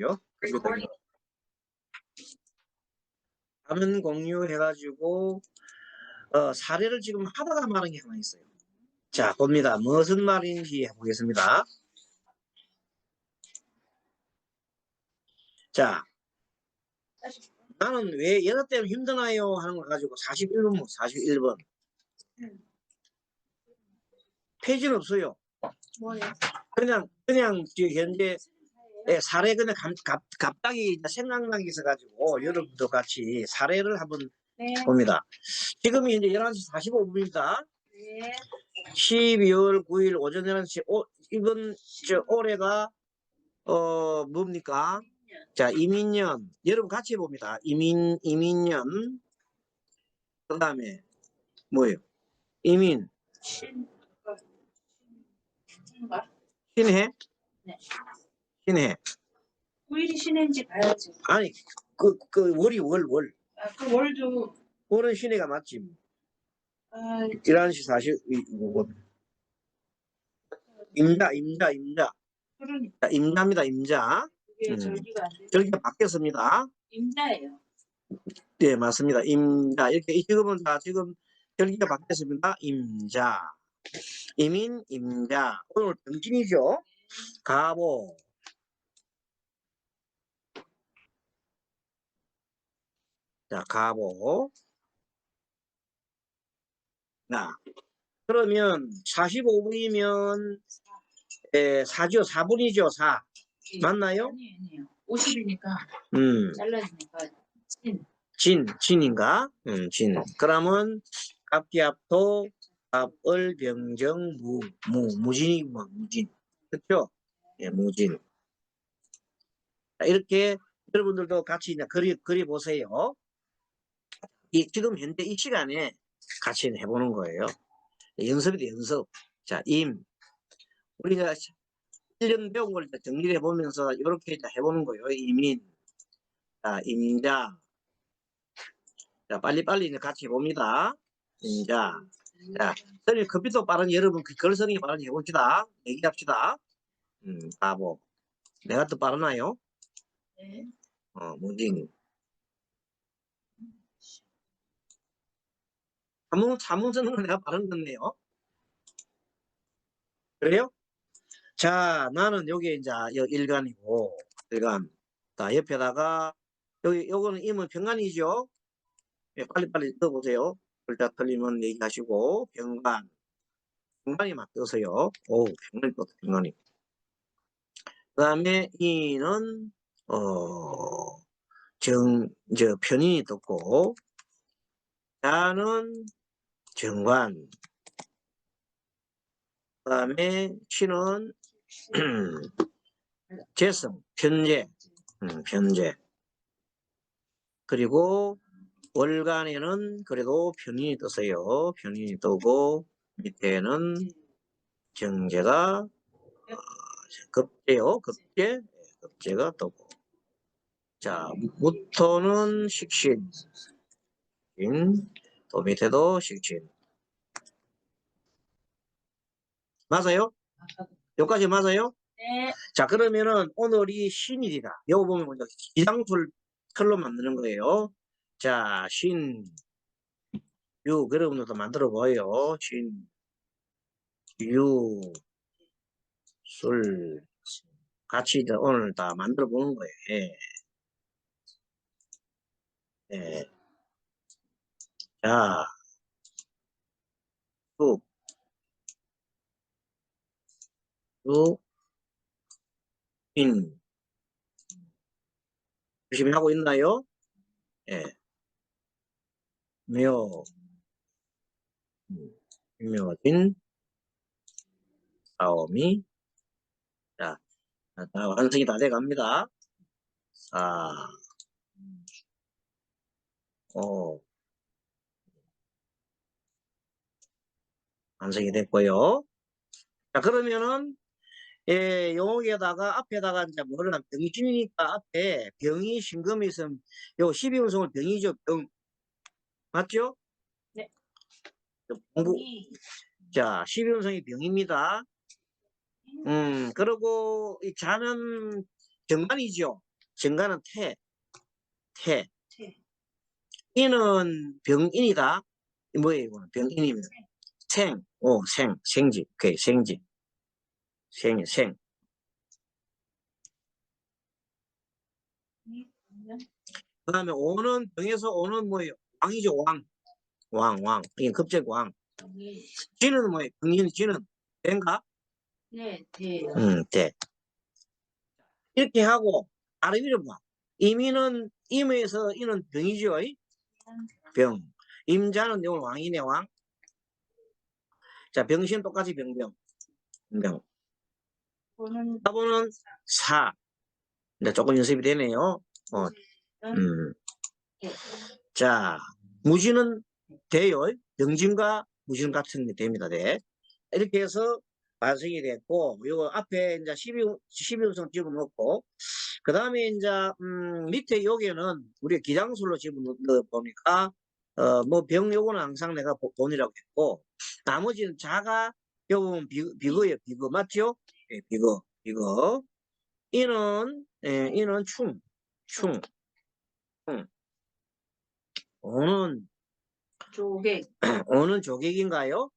해야지요. 화면 공유해가지고 사례를 지금 하다가 말한 게 하나 있어요. 자, 봅니다. 무슨 말인지 해보겠습니다. 자, 나는 왜 여자 때문에 힘드나요? 하는 걸 가지고 41번, 41번. 페이지는 없어요. 뭐예요? 그냥 지금 현재 사례 그냥 갑자기 생각나게 있어가지고 여러분도 같이 사례를 한번 봅니다. 지금이 이제 11시 45분입니다. 네. 12월 9일 오전 11시 이번 올해가 뭡니까? 자, 이민년. 여러분 같이 봅니다. 이민년. 그 다음에 뭐예요? 이민. 신해? 네. 신해. 9일이 신해인지 봐야지. 아니, 월이 월. 아, 그 월도. 월은 신해가 맞지. 아, 11시 45분. 임자. 그러니까. 임자입니다, 임자. 이게 절기가 안 돼. 절기가 바뀌었습니다. 임자예요. 네, 맞습니다. 임자. 이렇게 지금은 다 지금 절기가 바뀌었습니다. 임자. 이민, 임자. 오늘 병진이죠. 가보. 자, 가보. 자, 그러면 45분이면 4죠. 4분이죠. 4. 맞나요? 아니에요. 50이니까 잘라지니까 진인가? 진. 그러면 갑기압토 갑을 병정 무진이구만. 무진. 그렇죠? 예, 무진. 자, 이렇게 여러분들도 같이 그리 보세요. 지금 현재 이 시간에 같이 해보는 거예요. 연습이다, 연습. 자, 우리가 1년 배운 걸 정리를 해보면서 이렇게 해보는 거예요. 이민. 자, 임자. 자, 빨리 같이 해봅니다. 임자. 자, 선생님 컴퓨터 빠른 여러분 글쓰기 빠른 해봅시다. 얘기합시다. 바보. 내가 또 빠르나요? 네. 무진. 사문 쓰는 건 내가 빠른 건데요. 그래요? 자, 나는 여기 이제 일간이고, 일간. 자, 옆에다가, 요거는 임은 병간이죠? 예, 빨리 떠보세요. 글자 틀리면 얘기하시고, 병간이만 떠서요. 오, 병간이 떴다, 병간이. 그 다음에 이는, 편인이 떴고, 자는 정관. 그 다음에 신은 재성, 편재. 그리고 월간에는 그래도 편인이 떴어요. 편인이 뜨고 밑에는 정제가 급제요. 급제가 뜨고. 자, 무토는 식신. 또 밑에도 식신. 맞아요? 여기까지 맞아요? 네. 자, 그러면은 오늘이 신일이다. 여기 보면 먼저 기상술 칼로 만드는 거예요. 자, 여러분들도 만들어 보여요. 술 같이 오늘 다 만들어 보는 거예요. 예. 자, 인 열심히 하고 있나요? 예. 묘진 다음이 자, 완성이 다 돼갑니다. 4, 5 완성이 됐고요. 자, 그러면은 여기에다가 앞에다가 이제 뭐를 하면 병신이니까 앞에 병이 신금이 있으면 요 12운성을 병이죠. 병 맞죠? 네. 자, 12운성이 병입니다. 그리고 이 자는 정관이죠. 정가는 태. 태. 인은 병인이다. 뭐예요, 이거는? 병인이면. 생. 생지. 오케이, 생지. 생. 그 다음에 오는, 병에서 오는 뭐예요? 왕이죠, 왕. 이게 급적 왕. 쥐는 뭐예요? 병인이 쥐는 된가? 네, 네. 돼. 이렇게 하고, 아래 위로 봐. 임의는, 임에서 이는 병이죠, 병. 임자는 오늘 왕이네, 왕. 자, 병신 똑같이 병. 사보는 사. 이제 조금 연습이 되네요. 자, 무신은 돼요. 병진과 무신 같은 게 됩니다. 네. 이렇게 해서 완성이 됐고, 요거 앞에 이제 12음성 집어넣고, 그 다음에 이제, 밑에 여기는 우리가 기장술로 집어넣어 보니까, 뭐 병 요거는 항상 내가 본이라고 했고, 나머지는 자가, 요거는 비거예요. 비거. 맞죠? 예, 비거. 이는 충. 어는 어는 조객인가요?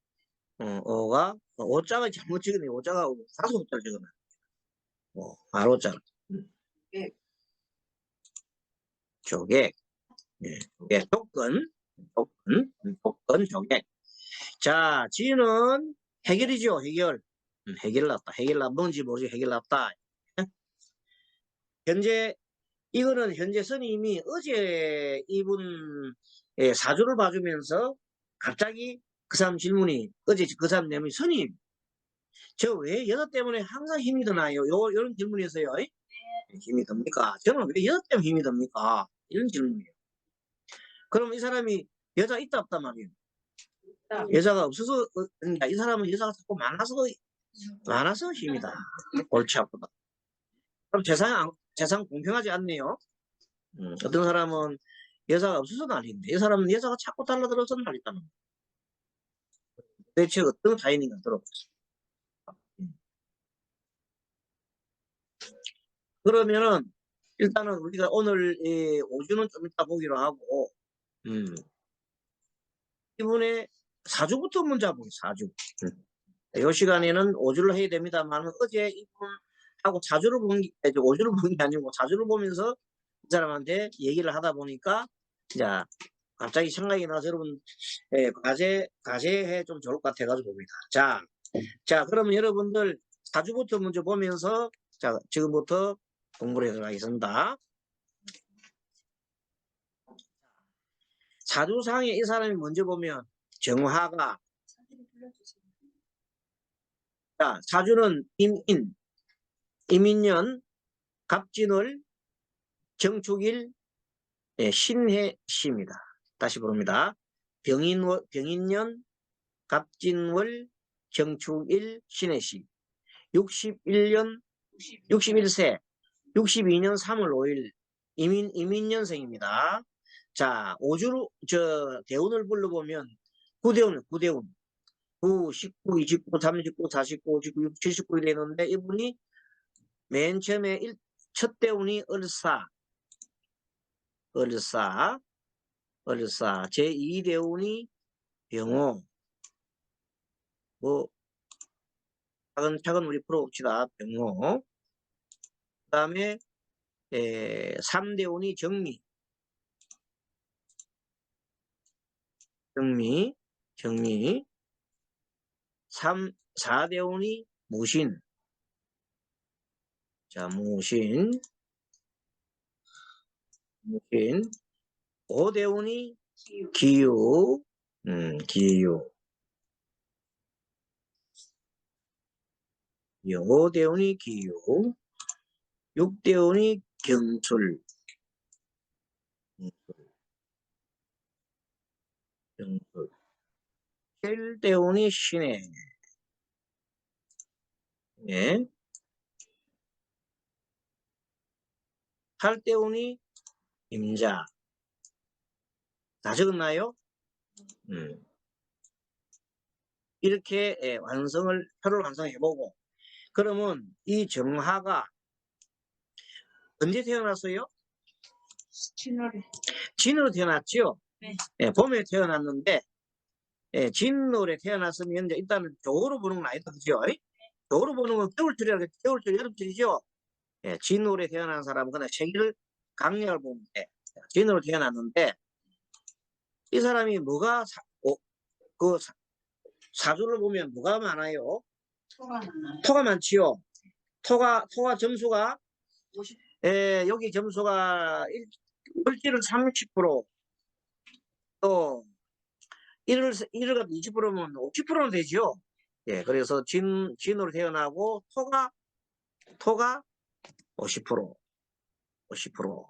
어가 오자가 잘못 찍었네. 오자가 사서 오자 찍었네. 말오자. 조객. 예, 조객. 조건, 조객. 자, 지는 해결이죠. 해결. 해결났다. 뭔지 모르지 해결났다. 현재 이거는 현재 스님이 어제 이분 사주를 봐주면서 갑자기 그 사람 질문이 어제 그 사람 내용이 스님 저 왜 여자 때문에 항상 힘이 드나요? 요런 질문이었어요. 힘이 듭니까? 저는 왜 여자 때문에 힘이 듭니까? 이런 질문이에요. 그럼 이 사람이 여자 있다 없다 말이에요. 여자가 없어서 그러니까 이 사람은 여자가 자꾸 많아서 힘이다. 옳지 않구나. 그럼 세상 공평하지 않네요. 어떤 사람은 여자가 없어서 난리인데 이 사람은 여자가 자꾸 달라들어서 난리다는 거예요. 대체 어떤 사인인가 들어보세요. 그러면은 일단은 우리가 오늘 오주는 좀 이따 보기로 하고 이분의 사주부터 먼저 보고 사주. 이 시간에는 오주를 해야 됩니다만 어제 이분하고 사주를 오주를 본 게 아니고 사주를 보면서 이 사람한테 얘기를 하다 보니까 자 갑자기 생각이 나서 여러분 과제해 좀 좋을 것 같아가지고 봅니다. 자 그러면 여러분들 사주부터 먼저 보면서 자 지금부터 공부를 해서 하겠습니다. 사주상에 이 사람이 먼저 보면 정화가 자 사주는 임인년 갑진월 정축일 신해시입니다. 다시 부릅니다. 병인년 갑진월 정축일 신해시 61세 62년 3월 5일 이민년생입니다. 자, 대운을 불러보면 9대운. 9, 19, 29, 39, 49, 59, 60, 79이 되는데 이분이 맨 처음에 첫 대운이 을사. 제2대운이 병호. 뭐 차근차근 우리 풀어봅시다. 병호. 그 다음에 3대운이 정미. 4대운이 무신. 자, 무신. 5대운이 기유. 기유. 5대운이 기유. 6대운이 경술. 7대운이 신해. 예. 8대운이 임자. 다 적었나요? 이렇게 표를 완성해보고 그러면 이 정화가 언제 태어났어요? 진월에. 진으로 태어났죠? 네. 예, 봄에 태어났는데, 예, 진월에 태어났으면 이제 일단은 겨울로 보는 건 아니다, 그죠? 겨울로 보는 건 겨울철이라, 겨울철, 여름철이죠? 예, 진월에 태어난 사람은 그냥 생일 강약을 보면 돼. 진월에 태어났는데, 이 사람이 뭐가, 사주를 보면 뭐가 많아요? 토가 많아요. 토가 많지요? 토가 점수가, 50. 여기 점수가 물질은 30%, 또, 일을 갖다 20%면 50%는 되죠? 예, 그래서 진으로 태어나고, 토가 50%, 50%,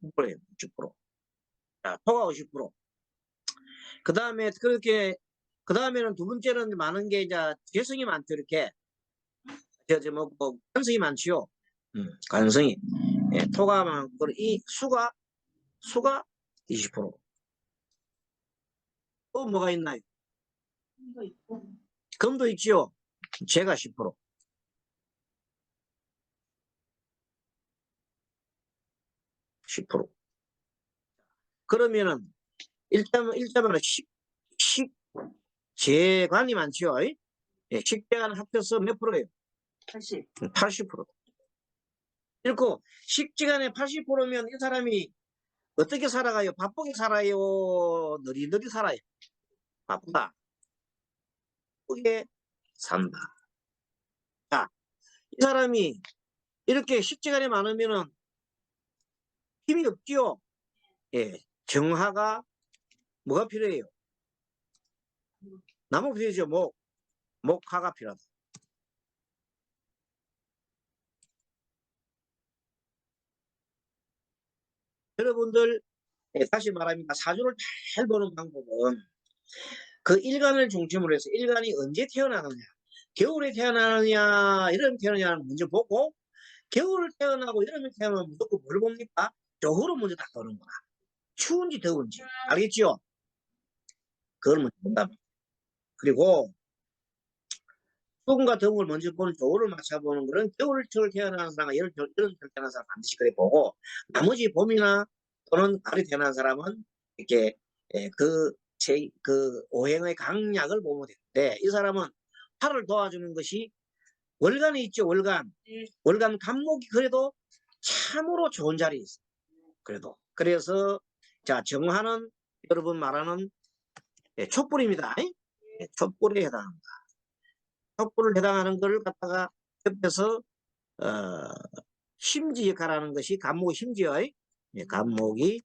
60%. 자, 토가 50%. 그 다음에 그 다음에는 두 번째는 많은 게 이제 개성이 많죠, 이렇게. 관성이 많지요. 관성이. 예, 토가 많고, 이 수가 20%. 또 뭐가 있나요? 이거 있고. 금도 있지요. 재가 10%. 10%. 그러면은, 일단은 재관이 많지요. 예, 식재관 합쳐서 몇 프로예요? 80. 80%. 그리고 식재관의 80%면 이 사람이 어떻게 살아가요? 바쁘게 살아요? 느리느리 살아요? 바쁘다. 바쁘게 산다. 자, 이 사람이 이렇게 식재관이 많으면은 힘이 없지요? 예, 정화가 뭐가 필요해요? 나무 필요하죠? 목화가 필요하다. 여러분들, 예, 다시 말합니다. 사주를 잘 보는 방법은 그 일간을 중심으로 해서 일간이 언제 태어나느냐, 겨울에 태어나느냐, 여름에 태어나느냐를 먼저 보고, 겨울을 태어나고 여름에 태어나면 무조건 뭘 봅니까? 겨울을 먼저 딱 보는 거야. 추운지 더운지. 알겠죠? 그걸 먼저 본다. 그리고 추움과 더운 걸 먼저 보는 겨울을 맞춰보는 거는 겨울철 태어난 사람과 여름철 태어난 사람 반드시 그래 보고, 나머지 봄이나 또는 가을에 태어난 사람은 이렇게 그 오행의 강약을 보면 되는데, 이 사람은 팔을 도와주는 것이 월간이 있죠. 월간. 네. 월간 간목이 그래도 참으로 좋은 자리에 있어요. 그래서 자, 정화는 여러분 말하는 촛불입니다. 예, 촛불에 해당합니다. 촛불을 해당하는 것을 갖다가 옆에서 심지 역할하는 것이 간목의 심지요. 예, 간목이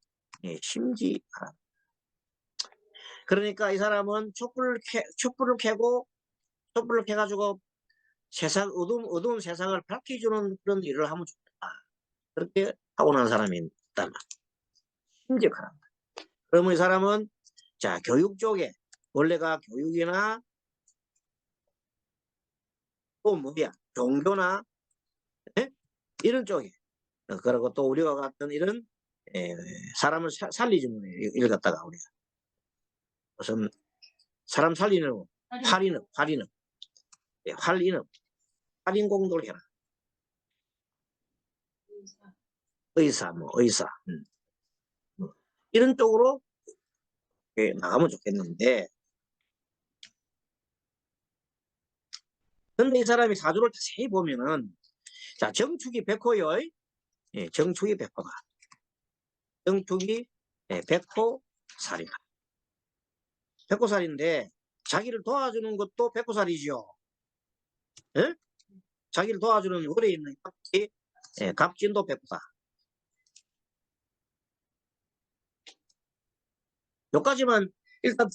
심지 역할합니다. 그러니까 이 사람은 촛불을 켜고 촛불을 켜가지고 어두운 세상을 밝혀주는 그런 일을 하면 좋겠다. 그렇게 타고난 사람이 있단 말이에요. 심지 역할합니다. 그러면 이 사람은 자, 교육 쪽에 원래가 교육이나 또 뭐야, 종교나 이런 쪽에, 그리고 또 우리가 같은 이런 사람을 살리주는 일 갖다가 우리가 무슨 사람 살리는 활인업, 예, 활인공도를 해라. 의사, 이런 쪽으로 나가면 좋겠는데, 근데 이 사람이 사주를 자세히 보면은, 자, 정축이 백호요. 예, 정축이 백호다. 정축이 백호살이다. 백호살인데, 자기를 도와주는 것도 백호살이죠. 예? 자기를 도와주는 월에 있는 갑지, 갑진도 백호다. 여기까지만 일단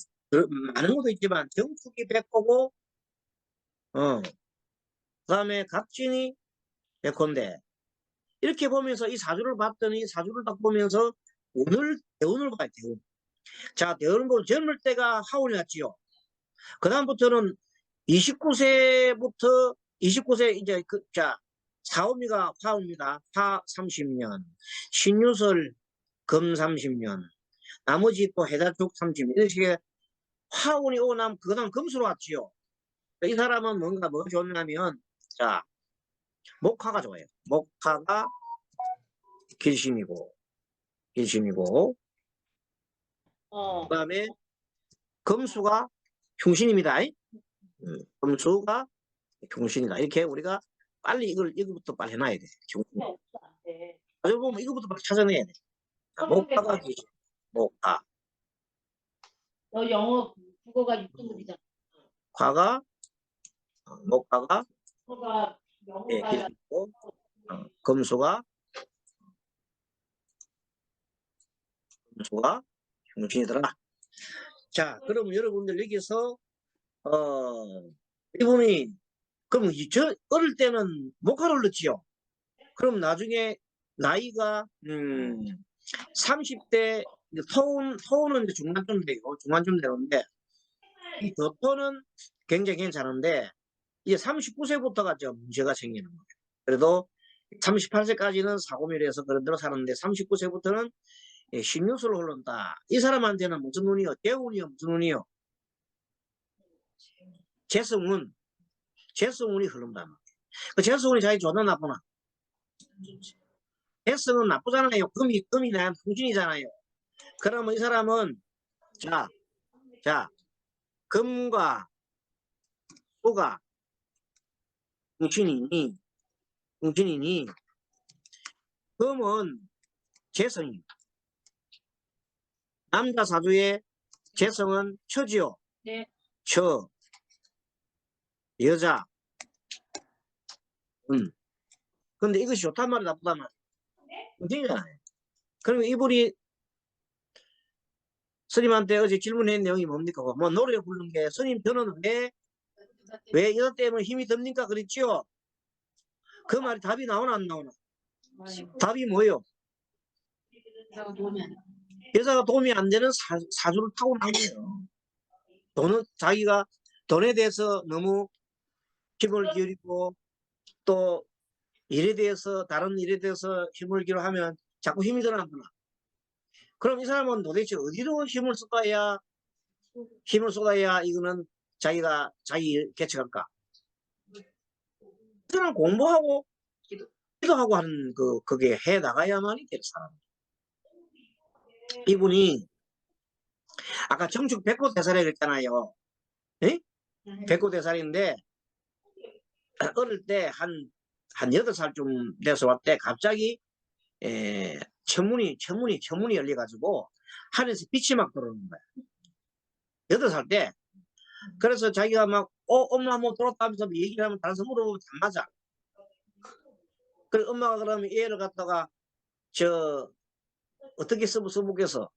많은 것도 있지만 정축이 백호고, 그다음에 갑진이 백호인데, 이렇게 보면서 이 사주를 봤더니 사주를 딱 보면서 대운을 봐야 대운. 자, 대운을 보고 젊을 때가 하운이 났지요. 그 다음부터는 29세 이제 자, 사오미가 화운입니다. 화 30년, 신유설 금 30년, 나머지 또 해자축 30년, 이런 식의 화운이 오고 나면 그 다음 금수로 왔지요. 이 사람은 뭐가 좋냐면, 자, 목화가 좋아요. 목화가 길신이고, 그다음에 금수가 흉신입니다. 금수가 흉신이다. 이렇게 우리가 빨리 이거부터 빨리 해놔야 돼. 흉신. 나중에 보면 이거부터 빨리 찾아내야 돼. 자, 목화가 길신, 목화. 너 영어 국어가 6등급이잖아. 화가 목화가 국어가 예, 영어가 길신이고, 금수가 흉신이더라. 자, 그럼 여러분들 여기서 이분이 그럼 저 어릴 때는 목화를 넣지요. 그럼 나중에 나이가 30대 서운은 이제 중간쯤 돼요. 중간쯤 되는데 이 교토는 굉장히 괜찮은데 이제 39세부터가 좀 문제가 생기는 거예요. 그래도 38세까지는 사고밀에서 그런 대로 사는데 39세부터는 신유수로 흐른다. 이 사람한테는 무슨 운이요? 재운이요? 무슨 운이요? 재성운이 흐른다. 그 재성운이 자기 좋나 나쁘나? 재성은 나쁘잖아요. 금이 난 풍신이잖아요. 그러면 이 사람은 자 금과 수가 풍신이니 금은 재성이 남자 사주의 재성은 처지요. 네. 처 여자 근데 이것이 좋단 말이야 나쁘단 말이야? 풍신이잖아요. 그러면 이분이 스님한테 어제 질문한 내용이 뭡니까? 뭐 노래 부르는 게 스님 저는 왜 이것 때문에 힘이 듭니까? 그랬지요? 그 말이 답이 나오나 안 나오나? 답이 뭐예요? 여자가 도움이 안 되는 사주를 타고 나오네요. 자기가 돈에 대해서 너무 힘을 기울이고 또 다른 일에 대해서 힘을 기울하면 자꾸 힘이 들어나. 그럼 이 사람은 도대체 어디로 힘을 쏟아야 이거는 자기 개척할까? 이 사람 공부하고 기도하고 하는 그게 해 나가야만이 될 사람. 이분이 아까 정축 백호대살이라고 했잖아요. 에? 백호대살인데 어릴 때 한 8살쯤 돼서 왔대 갑자기 천문이 열려가지고 하늘에서 빛이 막 들어오는 거야. 8살 때. 그래서 자기가 막 엄마 뭐 돌았다 하면서 얘기를 하면 다른 사람 물어보면 안 맞아. 그래서 엄마가 그러면 얘를 갖다가 어떻게 써보겠어?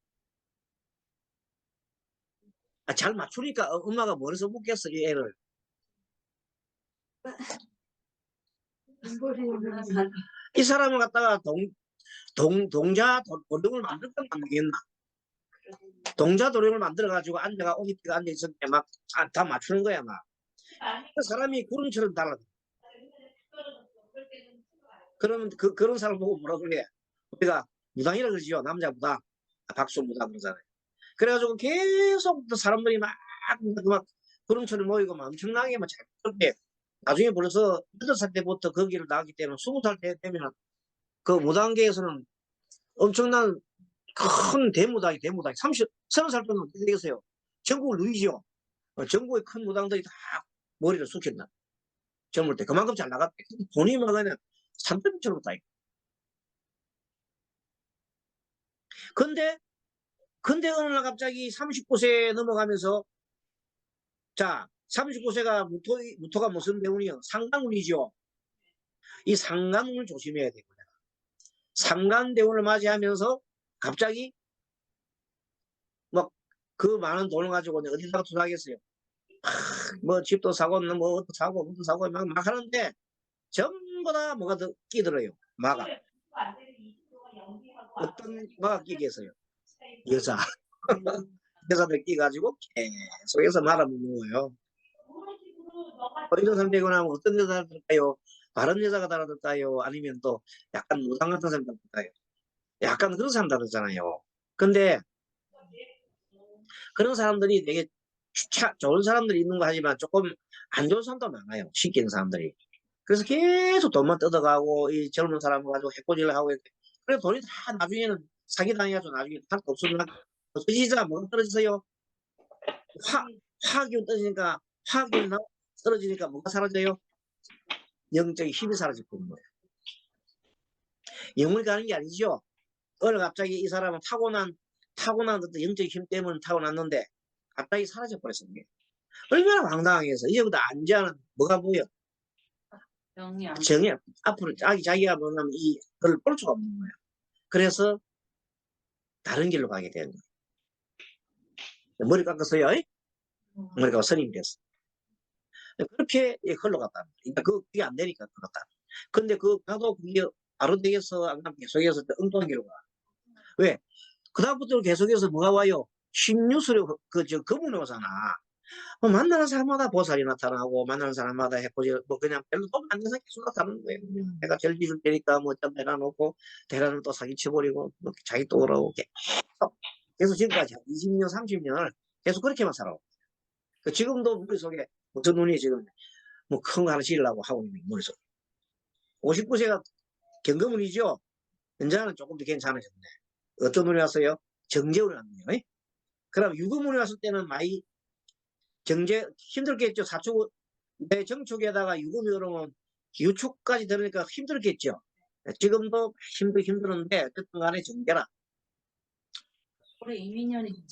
잘 맞추니까 엄마가 뭘 써보겠어 이 애를. 이 사람을 갖다가 동자 도령을 만들 건 만들겠나? 동자 도령을 만들어가지고 옷 입고 앉아있을 때 막 다 맞추는 거야 막. 그 사람이 구름처럼 달라. 그러면 그런 사람 보고 뭐라 그래? 우리가 무당이라 그러지요. 남자 무당, 박수 무당 그러잖아요. 그래가지고 계속 사람들이 막 구름처럼 모이고 막 엄청나게 막 잘 그렇게 나중에 벌써 8살 때부터 거기를 나왔기 때문에 20살 때 되면 그 무당계에서는 엄청난 큰 대무당이 30살 때는 어떻게 되겠어요? 전국을 누이죠. 전국의 큰 무당들이 다 머리를 숙였나. 젊을 때 그만큼 잘 나갔대. 돈이 막 그냥 산더미처럼 따. 근데 어느 날 갑자기 39세 넘어가면서 39세가 무토가 무슨 대운이요? 상간운이죠. 이 상간운을 조심해야 되고요. 상간대운을 맞이하면서 갑자기 막 그 많은 돈을 가지고 어디다가 투자하겠어요? 뭐 집도 사고 뭐 사고 막 하는데 전부 다 뭐가 끼들어요. 어떤 마가 끼겠어요? 여자. 여자들 끼가지고 계속해서 말아먹는 거예요. 이런 상태고 나면 어떤 여자가 들까요? 다른 여자가 달아들까요? 아니면 또 약간 무당 같은 사람 달아들까요? 약간 그런 사람 달아들잖아요. 근데 그런 사람들이 되게 좋은 사람들이 있는 거 하지만 조금 안 좋은 사람도 많아요. 시키는 사람들이. 그래서 계속 돈만 뜯어가고 이 젊은 사람 가지고 해코지를 하고 이렇게. 그래서 돈이 다 나중에는 사기당해가지고 나중에 다 없어지자 뭐가 떨어지세요? 화학기운 떨어지니까 화학기운 떨어지니까 뭐가 사라져요? 영적인 힘이 사라질 거는 거예요. 영혼이 가는 게 아니죠. 어느 갑자기 이 사람은 타고난 어떤 영적인 힘 때문에 타고났는데 갑자기 사라져 버렸어요. 얼마나 황당해서 이제부터 안지하는 뭐가 보여? 영이 안 정이 앞으로 자기가 뭐냐면 이걸 볼 수가 없는 거예요. 그래서 다른 길로 가게 되는 거예요. 머리 깎았어요. 머리 깎아 스님이 됐어. 그렇게 흘러갔다. 그러니까 그게 안 되니까 그렇다. 근데 가도 그게 바로 되겠어? 안 가면 계속해서 엉뚱한 길로 가. 왜? 그다음부터 계속해서 뭐가 와요? 신유수로 거문이 오잖아. 만나는 사람마다 보살이 나타나고 만나는 사람마다 해코지 뭐 그냥 별로 돈 안 내서 계속 나타나는 거예요. 내가 절기 줄 테니까 뭐좀 대놔놓고 대라는 또 사기쳐버리고 뭐 자기 또 오라고 계속 지금까지 20년 30년을 계속 그렇게만 살아오고 지금도 머릿속에 어떤 눈이 지금 뭐 큰 거 하나 지으려고 하고 있는 머릿속에 59세가 경거문이죠. 현재는 조금 더 괜찮아졌네. 어떤 눈이 왔어요? 정제운이 왔네요. 그럼 유거문이 왔을 때는 많이 정제 힘들겠죠. 사축 내 정축에다가 유금이 들어오면 유축까지 들으니까 힘들겠죠. 지금도 힘들었는데 어쨌든 간에 정제라. 올해 이민년이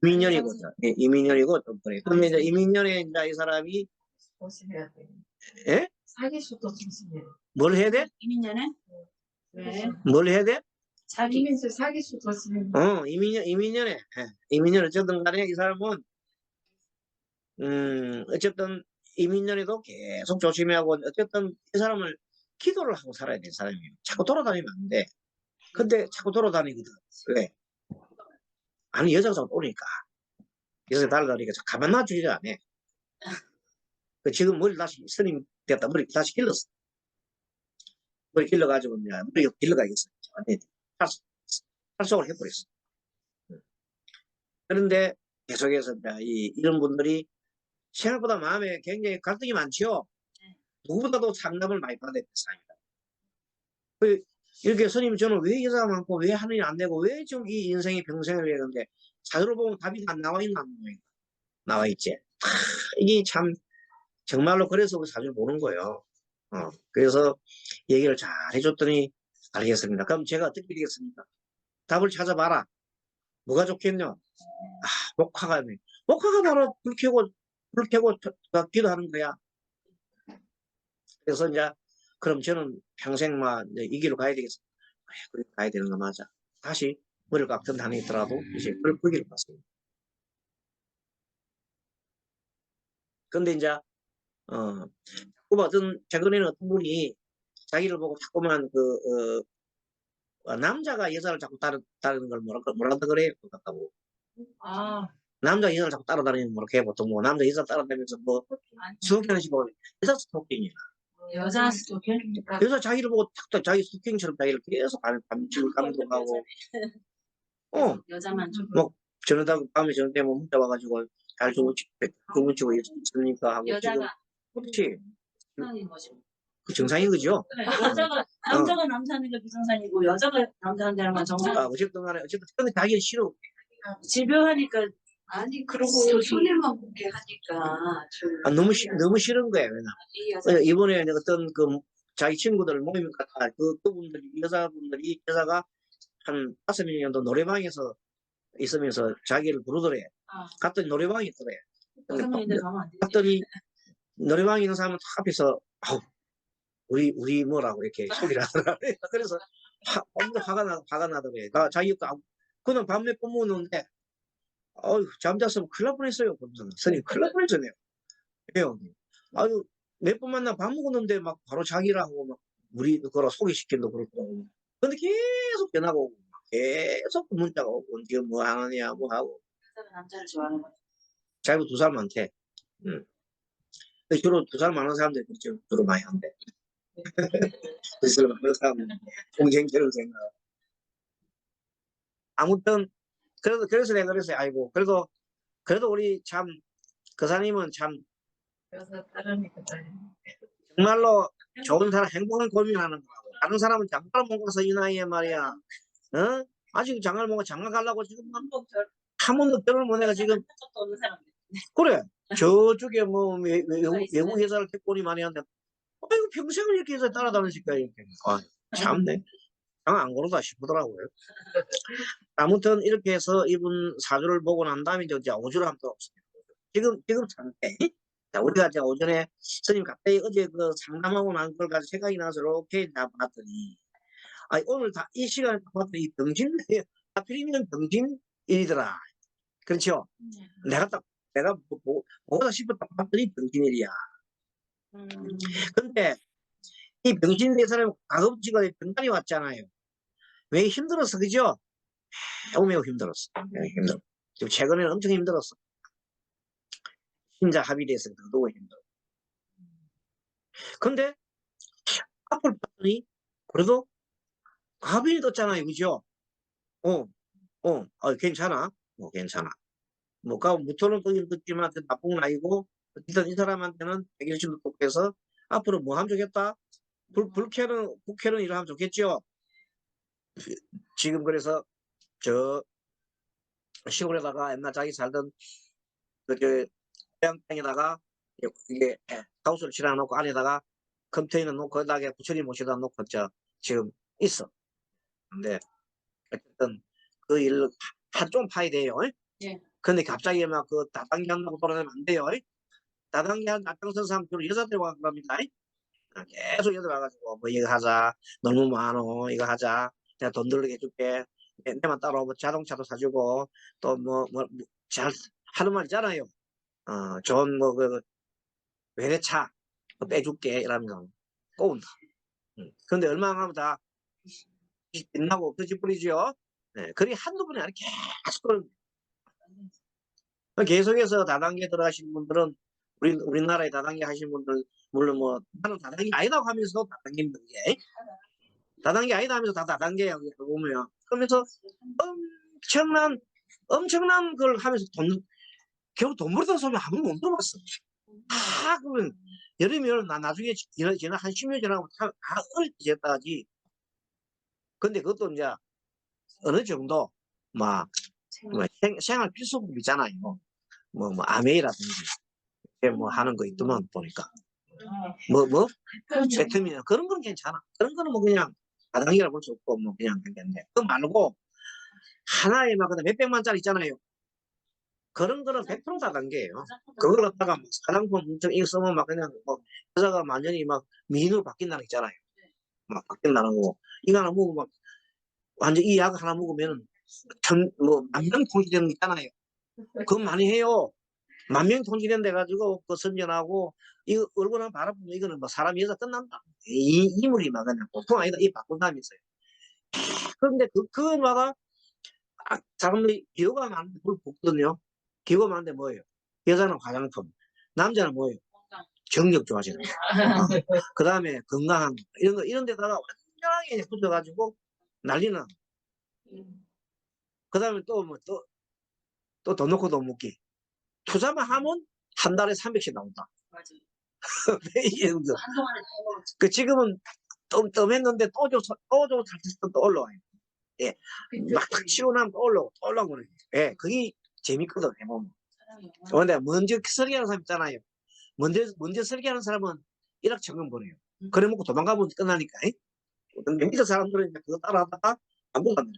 이민년이거든. 예, 이민년이고 좀 그래. 근데 이제 이민년에 이제 이 사람이 조심해야 돼. 예? 사기수도 조심해. 뭘 해야 돼? 이민년에? 왜? 뭘 해야 돼? 이민수 사기수 조심해. 이민년에 예. 이민년 어쨌든 간에 이 사람은 어쨌든 이민년에도 계속 조심해야 하고 어쨌든 이 사람을 기도를 하고 살아야 되는 사람이에요. 자꾸 돌아다니면 안 돼. 근데 자꾸 돌아다니거든. 왜? 아니 여자가 자꾸 오니까 여자가 달라니까 가만 놔주지를 않아. 지금 머리 다시 스님 됐다. 머리 다시 길렀어. 머리 길러가지고 머리가 길러가겠어. 탈속을 해버렸어. 그런데 계속해서 이런 분들이 생각보다 마음에 굉장히 갈등이 많죠. 누구보다도 상담을 많이 받아야 되는 사람이다. 이렇게 스님 저는 왜 여자가 많고 왜 하느니 안 되고 왜 지금 이 인생의 평생을 위했는데 자료로 보면 답이 안 나와 있나 나와 있지. 이게 참 정말로 그래서 그 사주를 보는 거예요. 그래서 얘기를 잘 해줬더니 알겠습니다. 그럼 제가 어떻게 되겠습니까? 답을 찾아봐라. 뭐가 좋겠냐? 목화가 바로 불 켜고 기도하는 거야. 그래서 이제 그럼 저는 평생만 이 길로 가야 되겠어. 그래 가야 되는 거 맞아. 다시 머리를 깎던 한이 있더라도 이제 그 길로 갔습니다. 근데 이제 최근에는 어떤 분이 자기를 보고 자꾸만 남자가 여자를 자꾸 따르는 걸 뭐라 그래요? 같다고. 남자 여자를 자꾸 따라다니는 뭐렇게 보통 뭐 남자 여자 따라다니면서 뭐 스토킹하는 식으로 여자 스토킹이야. 여자 스토킹입니까? 여자 자기를 보고 자기 스토킹처럼 자기를 계속 밤중을 감독하고 여자만 좀 뭐 저녁 밤에 저녁 되면 문자 와가지고 잘 주무치고 있으니까 하고 지금 그렇지 정상인 거죠. 그 정상인 거죠. 여자가 남자가 남자는 게 비정상이고 여자가 남자는 데는 정상. 어쨌든 간에 어쨌든 근데 자기는 싫어. 집요하니까 아니 그러고 손님만 보게 하니까 너무 싫은 거예요. 이번에 어떤 자기 친구들 모임 갔다 그분들이 여자가 한 5명 정도 노래방에서 있으면서 자기를 부르더래. 갔더니 노래방이 있더래. 갔더니 노래방에 있는 사람은 다 앞에서 우리 뭐라고 이렇게 소리를 하더라. 그래서 엄청 화가 나더래. 자기가 그는 밥 몇 번 먹었는데 잠잤으면 큰일 날 뻔했어요. 선생님 큰일 날 뻔했잖아요. 왜요? 아유 몇 번 만나 밥 먹었는데 막 바로 자기라고 막 우리 그거라 소개시킨다고 그러고. 근데 계속 전화가 오고 계속 문자가 오고 네가 뭐 하느냐 뭐 하고. 여자가 남자를 좋아하는 거죠. 자기도 2살 많대. 주로 2살 많은 사람들이 주로 많이 한대. 2살 많은 사람들 동생처럼 생각. 아무튼 그래서 내가 그랬어요. 아이고 그래도 우리 참 그 사님은 참 그래서 따르니까 정말로 좋은 사람, 행복한 고민하는 거라고. 다른 사람은 장가를 못 가서 이 나이에 말이야. 어? 아직 장가를 못 가, 장가 가려고 지금 한 번도 결혼을 못 해가 지금. 적도 없는 사람. 그래. 저쪽에 뭐 외국 회사를 태권이 많이 하는데 아이고 평생을 이렇게 해서 따라다니실 거야 이렇게. 아, 참네. 장가 안 고르다 싶더라고요. 아무튼 이렇게 해서 이분 사주를 보고 난 다음에 이제 오주를 한번 없습니다. 지금 상태. 자, 우리가 이제 오전에 스님 갑자기 어제 그 상담하고 난 걸 가지고 생각이 나서 이렇게 봤더니 아 오늘 다 이 시간에 봤더니 이 병신 하필이면 병신일이더라. 그렇죠? 내가 뭐가 싶었다 봤더니 병신일이야. 근데 이 병신일 이 사람이 가급적이고 병간이 왔잖아요. 왜 힘들었어, 그죠? 매우 힘들었어. 힘들어. 지금 최근에는 엄청 힘들었어. 신자 합의돼서 더더욱 힘들어. 근데 앞을 봤더니 그래도 합의를 떴잖아요, 그죠? 괜찮아. 괜찮아. 가 무토는 거긴 듣지만 나쁜 건 아니고 어쨌든 이 사람한테는 해결심도 똑해서 앞으로 뭐 하면 좋겠다? 국회는 일하면 좋겠죠? 지금 그래서 저 시골에다가 옛날 자기 살던 그 고향땅에다가 이게 하우스를 칠해놓고 안에다가 컨테이너 놓고 거기다가 부처님 모셔다 놓고 지금 있어. 근데 어쨌든 그 일을 좀 파야 돼요. 예. 근데 갑자기 막 그 다단계 한다고 돌아다니면 안 돼요. 다단계 한 앞장선 사람 주로 여자들이 와 그럽니다. 계속 여자 와가지고 뭐 이거 하자, 너무 많어, 이거 하자, 내가 돈 들게 해줄게, 내만 따라오고 자동차도 사주고 또 잘 하는 말 있잖아요. 좋은 외래차 빼줄게 이러면서 꼬운다. 근데 얼마나 하면 다 빛나고 끝이 뿌리죠. 네, 그리 한두 번이 아니라 계속 계속해서 다단계 들어가신 분들은 우리나라에 다단계 하신 분들 물론 뭐 나는 다단계 아니다고 하면서도 다단계입니다. 다단계 아니다 하면서 다 다단계야 보면 그러면서 엄청난 걸 하면서 겨우 돈 벌던 소리 한 번도 못 들어봤어. 다 그러면 여름이면 나중에 지나 한 10년 지나고 다 어릴 때 됐다지. 근데 그것도 이제 어느 정도 막 생활 필수품 있잖아요. 아메이라든지 뭐 하는 거 있더만 보니까 배터미나 그런 건 괜찮아. 그런 거는 뭐 그냥 다단계라 볼 수 없고 뭐 그냥 괜찮네. 그거 말고 하나에 막 몇백만짜리 있잖아요. 그런 거는 100% 다단계예요. 그걸 갖다가 사장품 엄청 이거 쓰면 막 그냥 여자가 완전히 막 미인으로 바뀐다는 거 있잖아요. 막 바뀐다는 거. 이거 하나 먹으면 막 완전 이 약 하나 먹으면 만명 통치되는 거 있잖아요. 그건 많이 해요. 만명 통치된 데 가지고 그 선전하고 이거 얼굴 한번 바라보면 이거는 뭐 사람 여자 끝난다. 이물이 막 그냥 보통 아니다. 이 바꾼다면서요. 그런데 그거마다 사람들이 기호가 많은데 그걸 보거든요. 기호가 많은데 뭐예요? 여자는 화장품, 남자는 뭐예요? 정력 좋아지는 거. 그 다음에 건강한 거. 이런 데다가 완전하게 붙여가지고 난리나. 그 다음에 또 돈 놓고 돈 먹기. 투자만 하면 한 달에 300씩 나온다. 맞아. 한동안에 지금은 뜸했는데 또 살짝 또 올라와요. 예. 막탁 치고 나면 또 올라오고 그래요. 예. 그게 재밌거든, 해보면. 근데 먼저 설계하는 사람 있잖아요. 먼저 설계하는 사람은 1억 천금 버려요. 그래 먹고 도망가면 끝나니까. 근데 밑에 사람들은 그거 따라하다가 안 먹었네.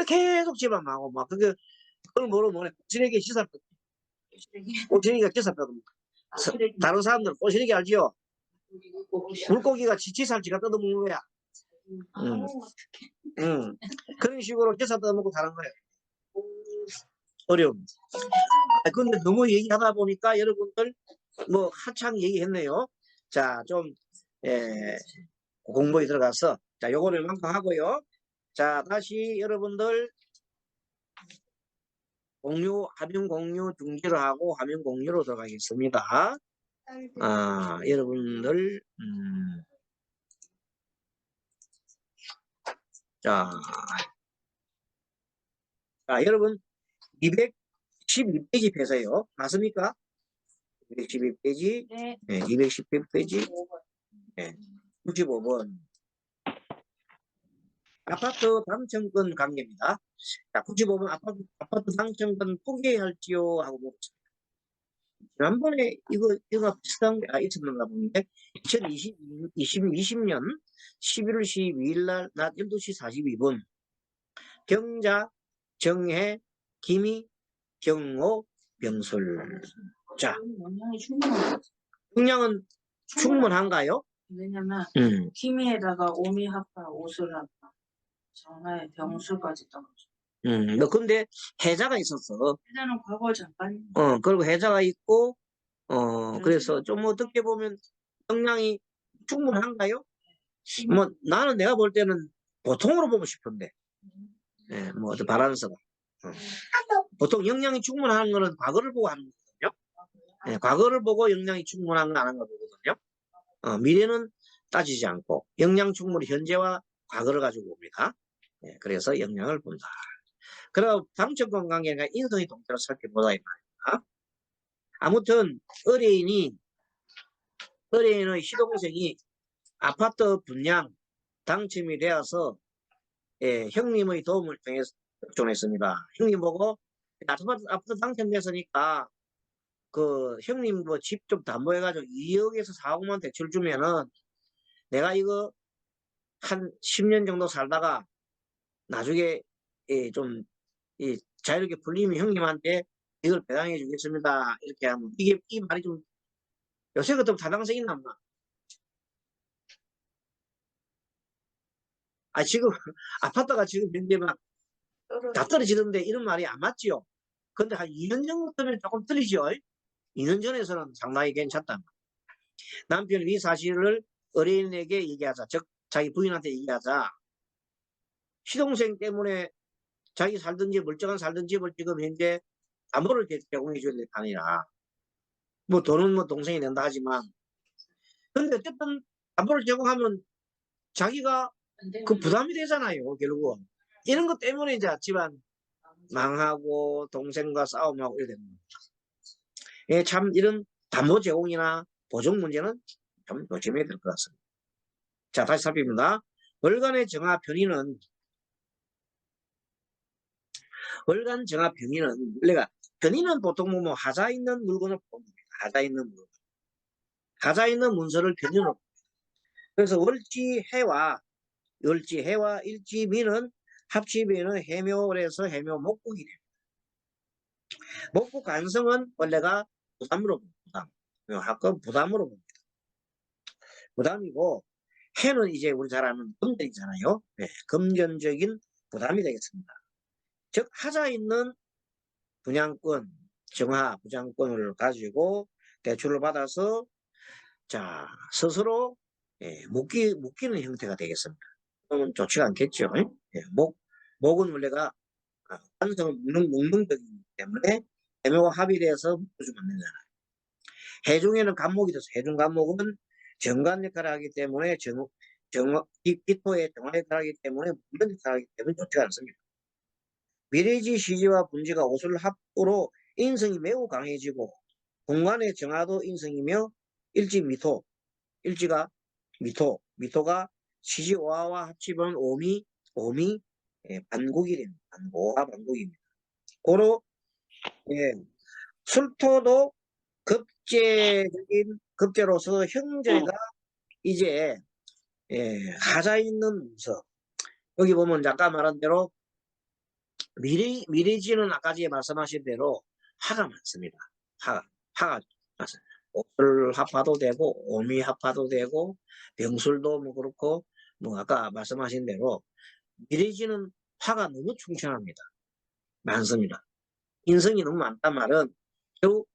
계속 집안하고 막 그걸 뭐래 꼬시래기 시사 꼬시래기가 기사 뼈입니다. 다른 사람들은 꼬시래기 알지요? 물고기가 지치살지가 뜯어먹는 거야. 그런 식으로 기사 뜯어먹고 다른 거예요. 어려움. 근데 너무 얘기하다 보니까 여러분들 한창 얘기했네요. 자, 좀 공부에 들어가서 자, 요거를 만큼 하고요. 자, 다시 여러분들 화면 공유 중지를 하고 화면 공유로 들어가겠습니다. 여러분들 자, 여러분 212페이지 펴세요. 맞습니까? 212페이지, 네. 210페이지, 95번. 아파트 당첨권 관계입니다. 자, 95번 아파트 당첨권 포기할지요? 하고 묻습니다. 지난번에 이거 비슷한 게 있었는가 보는데, 2020년 11월 12일 날 낮 12시 42분, 경자, 정해, 김희, 경호, 병술. 자, 영양이 충분한 거죠. 용량은 충분한가요? 왜냐면 음. 키미에다가 오미합파, 오술합파, 정화에 병술까지 떨어져. 너 근데 해자가 있었어. 일단은 과거 잠깐. 그리고 해자가 있고, 그래서 좀 어떻게 보면 영양이 충분한가요? 뭐, 나는 내가 볼 때는 보통으로 보고 싶은데, 뭐, 어떤 바란스가. 보통 영양이 충분한 거는 과거를 보고 하는 거거든요. 과거를 보고 영양이 충분한 거 안 한 거 보거든요. 미래는 따지지 않고, 영양 충분히 현재와 과거를 가지고 봅니다. 그래서 영양을 본다. 그리고 당첨권 관계가 인성이 동태로 살펴보다 이 말입니다. 아무튼 의뢰인의 시동생이 아파트 분양 당첨이 되어서 형님의 도움을 통해서 접종했습니다. 형님 보고 아파트 당첨됐으니까 그 형님 뭐 집 좀 담보해가지고 2억에서 4억만 대출 주면은 내가 이거 한 10년 정도 살다가 나중에 좀 자유롭게 풀리면 형님한테 이걸 배당해 주겠습니다. 이렇게 하면 이 말이 좀 요새 같으면 타당성이 있나 없나? 지금 아파트가 지금 현재 막 다 떨어지는데 이런 말이 안 맞지요. 근데 한 2년 정도면 조금 틀리죠. 2년 전에서는 상당히 괜찮다. 남편이 이 사실을 의뢰인에게 얘기하자. 즉 자기 부인한테 얘기하자. 시동생 때문에 자기 살던 집, 멀쩡한 살던 집을 지금 현재 담보를 제공해 줘야 될 판이라. 뭐 돈은 뭐 동생이 낸다 하지만 근데 어쨌든 담보를 제공하면 자기가 그 부담이 되잖아요. 결국은 이런 것 때문에 이제 집안 망하고 동생과 싸움하고 이래 되는 거죠. 참 이런 담보 제공이나 보증 문제는 좀 조심해야 될 것 같습니다. 자, 다시 살펴봅니다. 월간의 정화 변이는 변이는 보통 뭐 하자 있는 물건을 봅니다. 하자 있는 물건. 하자 있는 문서를 변이로. 그래서 월지해와 일지미는 합치면은 해묘에서 해묘 목국이 됩니다. 목국 간성은 원래가 부담으로 봅니다. 학급 부담으로 봅니다. 부담이고 해는 이제 우리 잘 아는 금전이잖아요. 금전적인 부담이 되겠습니다. 즉 하자 있는 분양권, 정화 분양권을 가지고 대출을 받아서 자 스스로 묶이는 형태가 되겠습니다. 그러면 좋지가 않겠죠. 목은 원래가 관성을 묶는 것이기 때문에 해묘와 합의돼서 묶어주면 안 되잖아요. 해중에는 간목이 돼서 해중 간목은 정관 역할을 하기 때문에 기토의 정화 역할을 하기 때문에 묶는 역할을 하기 때문에 좋지가 않습니다. 미래지 시지와 분지가 오술 합으로 인성이 매우 강해지고 공간의 정화도 인성이며 일지가 미토가 시지오화와 합치면 오미 반국이 됩니다. 오화 반국입니다. 고로 술토도 급제로서 형제가 이제 하자 있는 문서 여기 보면 아까 말한 대로 미래지는 아까 전에 말씀하신 대로 화가 많습니다. 화가 많습니다. 오술 합화도 되고 오미 합화도 되고 병술도 뭐 그렇고 뭐 아까 말씀하신 대로 미래지는 화가 너무 충천합니다. 많습니다. 인성이 너무 많단 말은 결국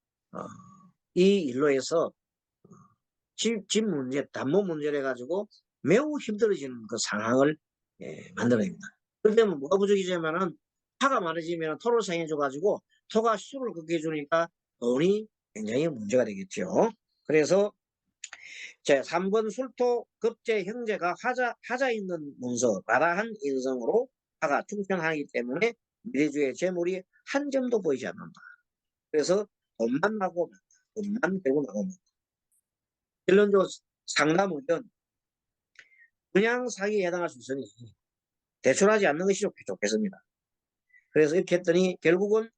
이 일로 해서 집 문제, 담보 문제를 해가지고 매우 힘들어지는 그 상황을 만들어냅니다. 그러면 뭐가 부족해지냐면은 화가 많아지면 토를 상해줘가지고 토가 수를 걷게 해주니까 돈이 굉장히 문제가 되겠죠. 그래서 제 3번 술토 급제 형제가 하자 있는 문서 바라한 인성으로 화가 충천하기 때문에 미래주의 재물이 한 점도 보이지 않는다. 그래서 돈만 나고 법만 되고 나오면 결론적으로 상담은 그냥 사기에 해당할 수 있으니 대출하지 않는 것이 좋겠습니다. 그래서 이렇게 했더니 결국은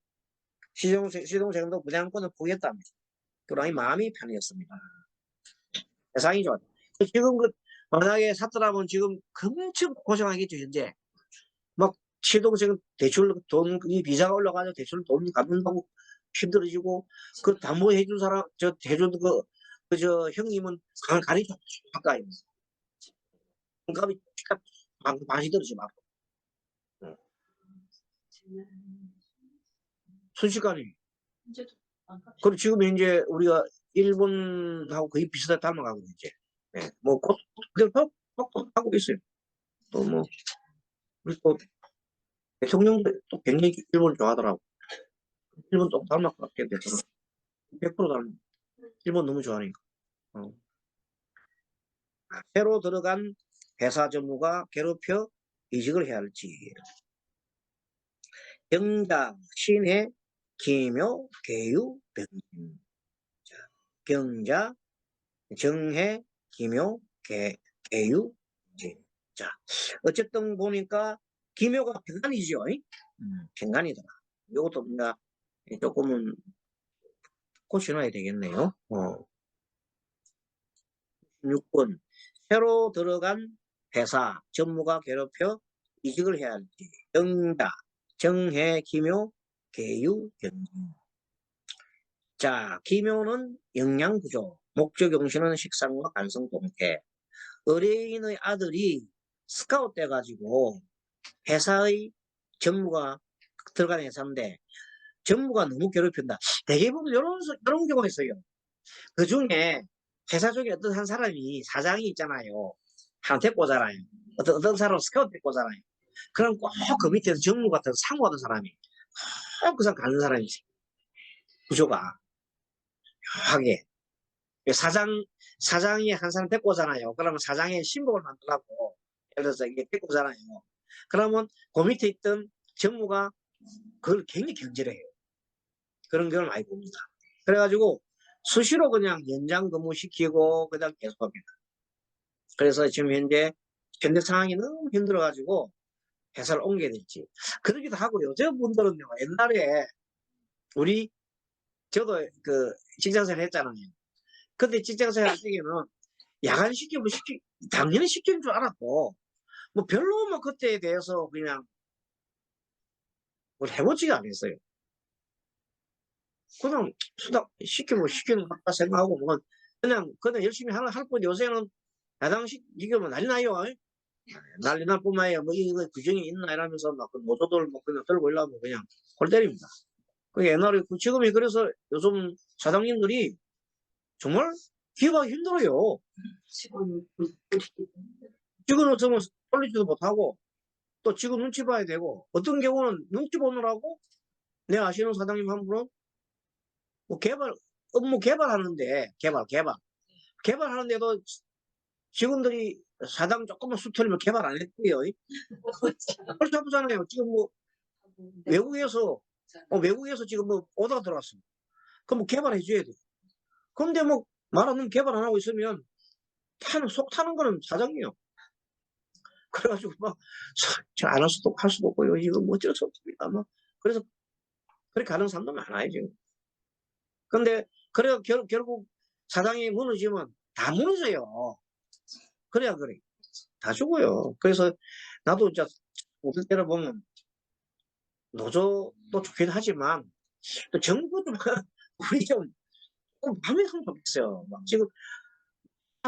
시동생도 분양권을 포기했답니다. 그러니 마음이 편해졌습니다. 세상이 좋아. 지금 만약에 샀더라면 지금 엄청 고생하겠죠, 현재. 막 시동생 대출 돈이 비자가 올라가서 대출 돈 갚는다고 힘들어지고 그 담보해 준 사람 해준 저 형님은 가리죠 가까이 값이 많이 들어지 막 순식간에. 그리고 지금 현재 우리가 일본하고 거의 비슷하게 닮아가고 이제 뭐곧 그대로 하고 있어요. 또 뭐 그리고 대통령도 또 굉장히 일본 좋아하더라고. 일본 또 닮을 것 같게 되더라고. 100% 닮은. 일본 너무 좋아하니까. 새로 들어간 회사 전무가 괴롭혀 이직을 해야 할지. 경자, 신해, 기묘, 계유, 병진. 경자, 정해, 기묘, 계유, 병진. 자, 어쨌든 보니까 기묘가 평간이죠. 평간이더라. 이것도 뭔가 조금은 고쳐놔야 되겠네요. 6번 새로 들어간 회사 전무가 괴롭혀 이직을 해야 할지. 경자, 정해, 기묘, 계유, 병진. 자, 기묘는 영양구조, 목적용신은 식상과 간성 동태. 의뢰인의 아들이 스카웃 돼가지고 회사의 전무가 들어간 회사인데 전무가 너무 괴롭힌다. 대개 보면 이런 경우가 있어요. 그 중에 회사 쪽에 어떤 한 사람이 사장이 있잖아요. 한 데꼬잖아요. 어떤 사람 스카웃 데꼬잖아요. 그럼 꼭 그 밑에서 전무 같은 상무 같은 사람이 꼭 그 사람 가는 사람이 있어요. 구조가 묘하게. 사장이 한 사람 데리고 오잖아요. 그러면 사장의 신복을 만들라고 예를 들어서 이게 데리고 오잖아요. 그러면 그 밑에 있던 전무가 그걸 굉장히 경질해요. 그런 걸 많이 봅니다. 그래가지고 수시로 그냥 연장 근무시키고 그다음 계속합니다. 그래서 지금 현재 상황이 너무 힘들어가지고 회사를 옮겨야 될지 그러기도 하고요. 저분들은요 옛날에 저도 그 직장생활 했잖아요. 근데 직장생활 할 때는 야간 시키면 당연히 시키는 줄 알았고 뭐 별로 뭐 그때에 대해서 그냥 뭘 해보지가 않았어요. 그냥 시키면 시키는 것 같다 생각하고 뭐 그냥 열심히 할 뿐. 요새는 야당 시키면 난리 나요. 난리 날 뿐만 아니라 뭐 이거 규정이 있나 이러면서 막 노조들 뭐 그냥 들고 일라고 그냥 골 때립니다. 그 옛날에 지금이 그래서 요즘 사장님들이 정말 기업하기 힘들어요. 직원 없으면 돌리지도 못하고 또 직원 눈치 봐야 되고 어떤 경우는 눈치 보느라고 내 아시는 사장님 한 분은 뭐 업무 개발하는데 개발하는데도 직원들이 사장 조금만 수틀리면 개발 안 했고요. 그렇지 아프잖아요. 지금 뭐 외국에서 지금 뭐 오다가 들어왔어. 그럼 뭐 개발해 줘야 돼. 그런데 뭐 말하는 개발 안 하고 있으면 속 타는 거는 사장이요. 그래가지고 막 안 할 수도 없고요. 이거 뭐 어쩔 수 없습니다. 막 그래서 그렇게 하는 사람도 많아요 지금. 근데 그래가 결국 사장이 무너지면 다 무너져요. 그래야 그래. 다 죽어요. 그래서 나도 이제 웃을 때를 보면 노조도 좋긴 하지만 또 정부 좀 우리 좀 마음이 좀 좋겠어요. 막 지금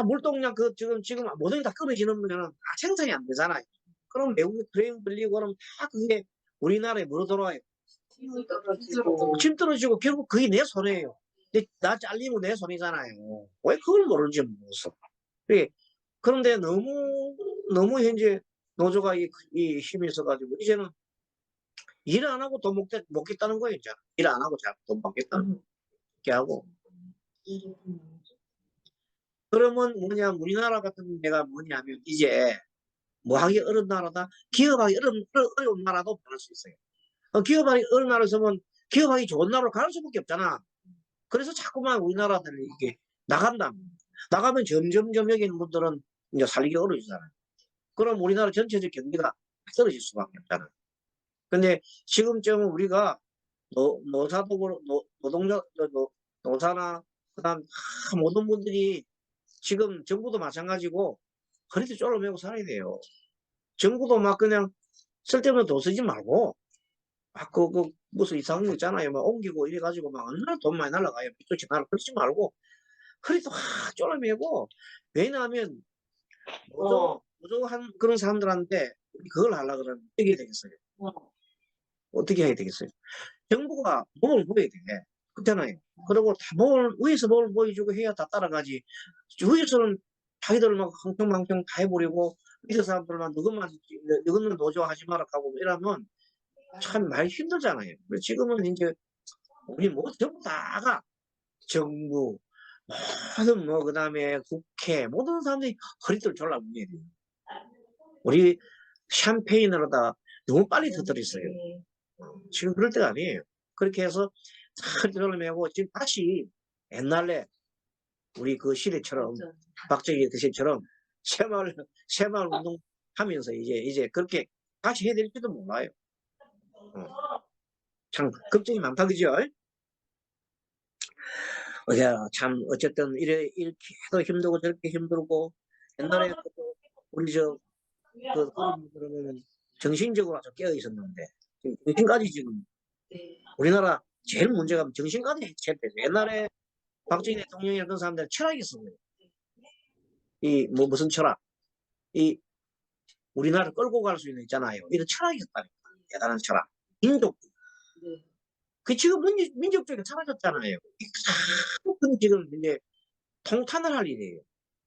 물동량 지금 모든 게 다 끊어지는 거는 생산이 안 되잖아요. 그럼 외국에 브레인 걸리고 그러면 다 그게 우리나라에 물어 들어와요. 짐 떨어지고 결국 그게 내 손해예요. 나 잘리면 내 손이잖아요. 왜 그걸 모르는지 모르겠어. 그런데 너무 현재 노조가 이 힘이 있어가지고 이제는 일 안 하고 돈 먹겠다는 거예요. 이제 일 안 하고 돈 먹겠다는 게 하고. 그러면 우리나라 같은 데가 뭐냐면 이제 뭐 하기 어려운 나라다. 기업하기 어려운 나라도 변할 수 있어요. 기업하기 어려운 나라에서는 기업하기 좋은 나라로 갈 수밖에 없잖아. 그래서 자꾸만 우리나라들이 이게 나간다. 나가면 점점점 여기 있는 분들은 이제 살기 어려워지잖아요. 그럼 우리나라 전체적 경기가 떨어질 수밖에 없잖아요. 근데 지금쯤 우리가 노사도 노동자 노사나 그다음 모든 분들이 지금 정부도 마찬가지고 허리띠 졸라매고 살아야 돼요. 정부도 막 그냥 쓸데없는 돈 쓰지 말고 막 무슨 이상한 거 있잖아요. 막 옮기고 이래가지고 막 얼마나 돈 많이 날라가요. 빚도치 나라 그러지 말고 허리도 확 졸라매고 왜냐하면 노조한 그런 사람들한테 그걸 하려고 그러면 어떻게 되겠어요? 어떻게 해야 되겠어요? 정부가 몸을 보여야 돼. 그렇잖아요. 그리고 다 위에서 몸을 보여주고 해야 다 따라가지. 위에서는 자기들 막 흥청망청 다 해버리고 밑에 사람들만 너희는 노조 하지 마라 하고 이러면 참 많이 힘들잖아요. 지금은 이제 우리 뭐 전부 다가 정부 모든 뭐 그다음에 국회 모든 사람들이 허리띠를 졸라 묶어야 돼요. 우리 샴페인으로다 너무 빨리 터뜨렸어요. 지금 그럴 때가 아니에요. 그렇게 해서 허리띠를 메고 지금 다시 옛날에 우리 그 시대처럼 박정희 그 시대처럼 새마을 운동 하면서 이제 그렇게 다시 해야 될지도 몰라요. 참 걱정이 많다 그죠? 참 어쨌든 이렇게 해도 힘들고 저렇게 힘들고 옛날에 우리 그런 분들은 정신적으로 아주 깨어 있었는데 정신까지 지금 우리나라 제일 문제가 정신까지 해체됐어요. 옛날에 박정희 대통령이나 그런 사람들은 철학이 있었어요. 무슨 철학? 우리나라를 끌고 갈 수 있는 있잖아요. 이런 철학이 있었다니까. 대단한 철학. 민족. 그 지금 민족주의가 사라졌잖아요. 지금 이제 통탄을 할 일이에요.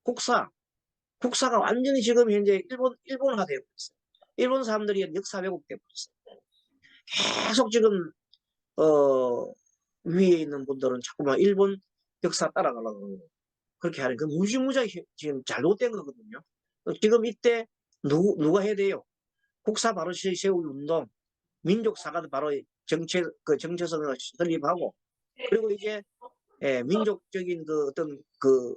국사가 완전히 지금 현재 일본화되고 있어요. 일본 사람들이 역사 왜곡되고 있어요. 계속 지금 위에 있는 분들은 자꾸만 일본 역사 따라가려고 그러고 그렇게 하는 그 무지무지하게 지금 잘못된 거거든요. 지금 이때 누가 해야 돼요? 국사 바로 세우기 운동, 민족사과도 바로 정체성을 설립하고 그리고 이제 민족적인 그 어떤 그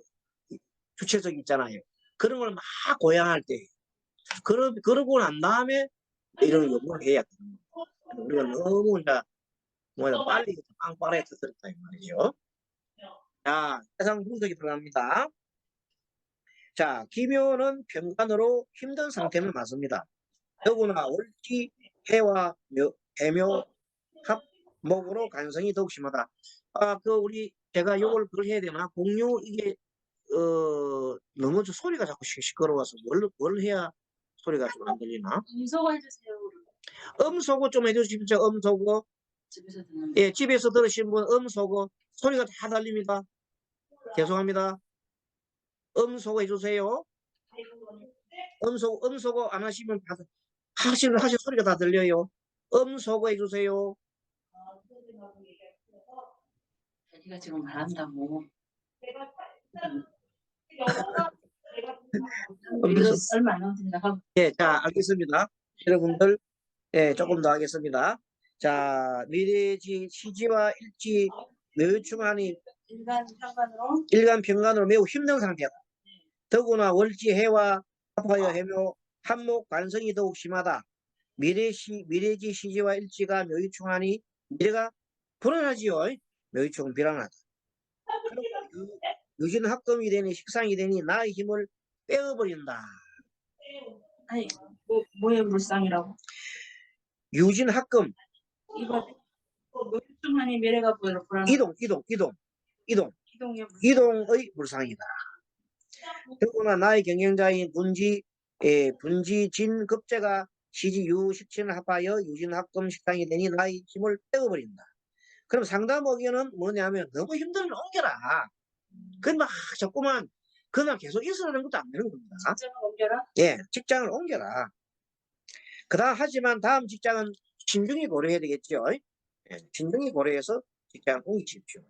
주체적 있잖아요. 그런 걸 막 고양할 때 그러고 난 다음에 이런 요구를 해야 돼요. 우리가 너무 이제 빨리 빵빠레 터뜨렸다 이 말이죠. 자, 해상 분석이 들어갑니다. 자, 기묘는 평간으로 힘든 상태는 맞습니다. 더구나 월지, 해와 해묘, 합목으로 간성이 더욱 심하다. 제가 요걸 그걸 해야 되나? 공유 이게 너무 소리가 자꾸 시끄러워서 뭘 해야 소리가 좀 안 들리나? 음소거 해주세요. 음소거 좀 해주십시오. 음소거. 집에서 듣는 예, 집에서 들으신 분 음소거 소리가 다 들립니다. 죄송합니다. 음소거 해주세요. 음소거 안 하시면 하시는 소리가 다 들려요. 음소거 해주세요. 자기가 지금 말한다고. 이거 얼마 안 남았습니다. 예, 자, 알겠습니다. 여러분들, 예, 조금 더 하겠습니다. 자, 미래지, 시지와 일지, 묘충하니 일간 평간으로 매우 힘든 상태다. 더구나 월지, 해와 합하여 해묘, 한목, 관성이 더욱 심하다. 미래지, 시지와 일지가 묘유충하니 미래가 불안하지요. 묘유충은 불안하다. 유진 합금이 되니 식상이 되니 나의 힘을 빼어버린다. 아니, 뭐의 물상이라고? 유진 합금. 이거 묘충하니 미래가 불안하다. 이동의 물상이다. 더구나 나의 경영자인 분지 진급제가 시지 유식신을 합하여 유진 합금 식상이 되니 나의 힘을 빼어버린다. 그럼 상담 의견은 뭐냐면 너무 힘들면 옮겨라. 그건 막 자꾸만 그날 계속 있으라는 것도 안 되는 겁니다. 직장을 옮겨라? 예, 직장을 옮겨라. 하지만 다음 직장은 신중히 고려해야 되겠죠. 예, 신중히 고려해서 직장을 옮기십시오.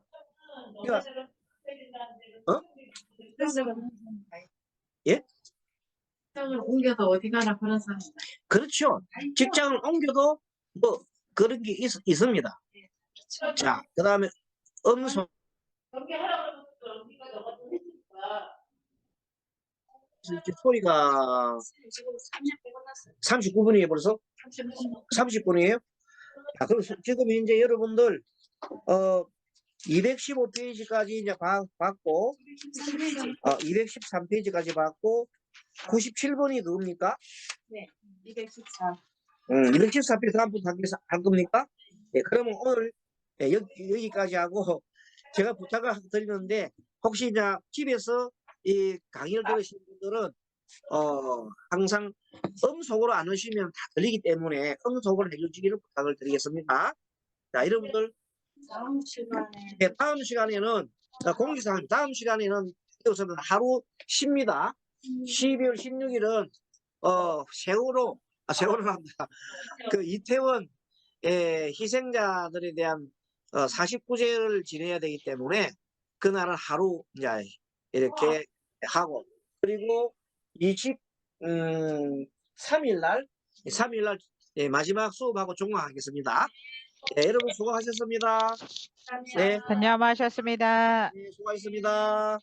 예? 직장을 옮겨도 어디 가나 그런 사람. 그렇죠. 직장을 옮겨도 뭐 그런 게 있습니다. 자, 그 다음에 경계하라고 그러면 우리가 너가 좀 해주니까. 이렇게 소리가 지금 30분 끝났어요. 39분이에요, 벌써? 30분이에요? 자, 그럼 지금 이제 여러분들, 215페이지까지 이제 봤고, 213페이지까지 봤고, 97번이 그겁니까? 214. 214페이지 다음부터 할 겁니까? 네, 그러면 오늘 여기까지 하고, 제가 부탁을 드리는데, 혹시 이제 집에서 이 강의를 들으신 분들은, 항상 음속으로 안 하시면 다 들리기 때문에 음속으로 해주시기를 부탁을 드리겠습니다. 자, 여러분들, 다음 시간에 네, 다음 시간에는, 공지사항, 다음 시간에는 우선은 하루 쉽니다. 12월 16일은, 세월호란다. 그 이태원, 희생자들에 대한 49제를 지내야 되기 때문에 그날은 하루 이제 이렇게 하고 그리고 23일 날 마지막 수업하고 종강하겠습니다. 네, 여러분 수고하셨습니다. 네, 다녀오셨습니다. 네, 수고하셨습니다.